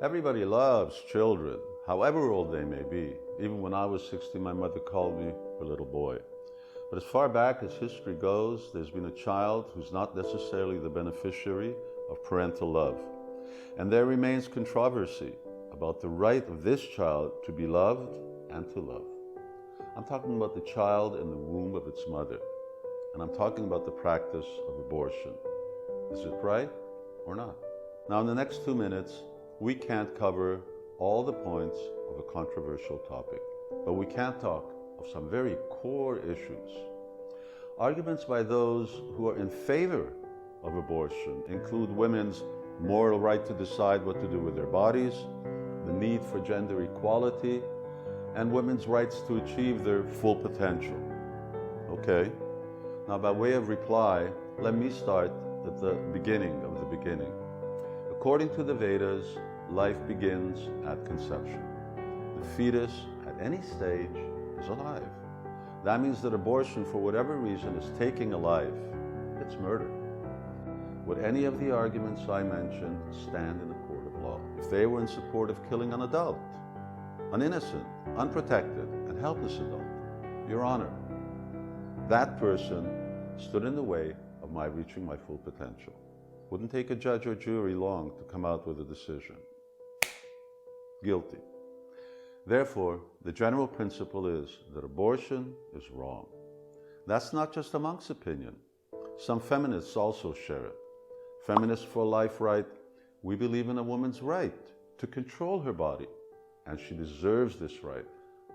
Everybody loves children, however old they may be. Even when I was 60, my mother called me her little boy. But as far back as history goes, there's been a child who's not necessarily the beneficiary of parental love. And there remains controversy about the right of this child to be loved and to love. I'm talking about the child in the womb of its mother. And I'm talking about the practice of abortion. Is it right or not? Now, in the next 2 minutes, we can't cover all the points of a controversial topic, but we can talk of some very core issues. Arguments by those who are in favor of abortion include women's moral right to decide what to do with their bodies, the need for gender equality, and women's rights to achieve their full potential. Okay? Now, by way of reply, let me start at the beginning of the beginning. According to the Vedas, life begins at conception. The fetus, at any stage, is alive. That means that abortion, for whatever reason, is taking a life. It's murder. Would any of the arguments I mentioned stand in a court of law if they were in support of killing an adult, an innocent, unprotected, and helpless adult? Your Honor, that person stood in the way of my reaching my full potential. Wouldn't take a judge or jury long to come out with a decision. Guilty. Therefore, the general principle is that abortion is wrong. That's not just a monk's opinion. Some feminists also share it. Feminists for Life write, "We believe in a woman's right to control her body, and she deserves this right,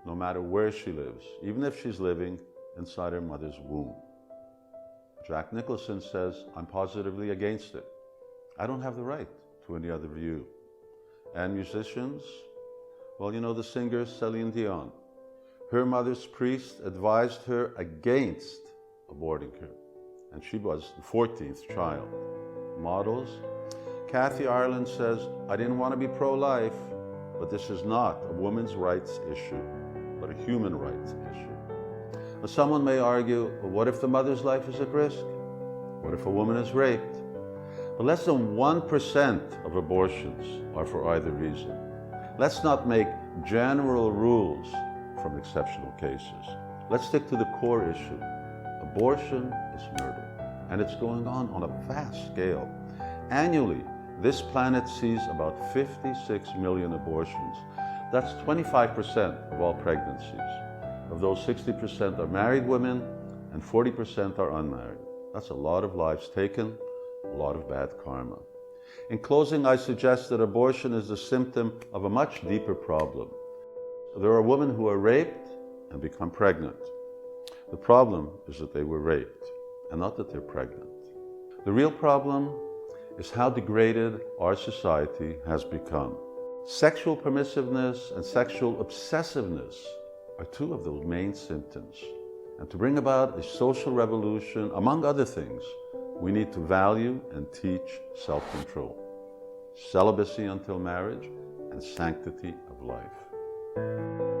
no matter where she lives, even if she's living inside her mother's womb." Jack Nicholson says, "I'm positively against it. I don't have the right to any other view." And musicians, well, you know the singer Celine Dion. Her mother's priest advised her against aborting her, and she was the 14th child. Models, Kathy Ireland says, "I didn't want to be pro-life, but this is not a woman's rights issue, but a human rights issue." Now, someone may argue, well, what if the mother's life is at risk? What if a woman is raped? But less than 1% of abortions are for either reason. Let's not make general rules from exceptional cases. Let's stick to the core issue. Abortion is murder, and it's going on a vast scale. Annually, this planet sees about 56 million abortions. That's 25% of all pregnancies. Of those, 60% are married women and 40% are unmarried. That's a lot of lives taken, a lot of bad karma. In closing, I suggest that abortion is a symptom of a much deeper problem. There are women who are raped and become pregnant. The problem is that they were raped, and not that they're pregnant. The real problem is how degraded our society has become. Sexual permissiveness and sexual obsessiveness are two of those main symptoms. And to bring about a social revolution, among other things, we need to value and teach self-control, celibacy until marriage, and sanctity of life.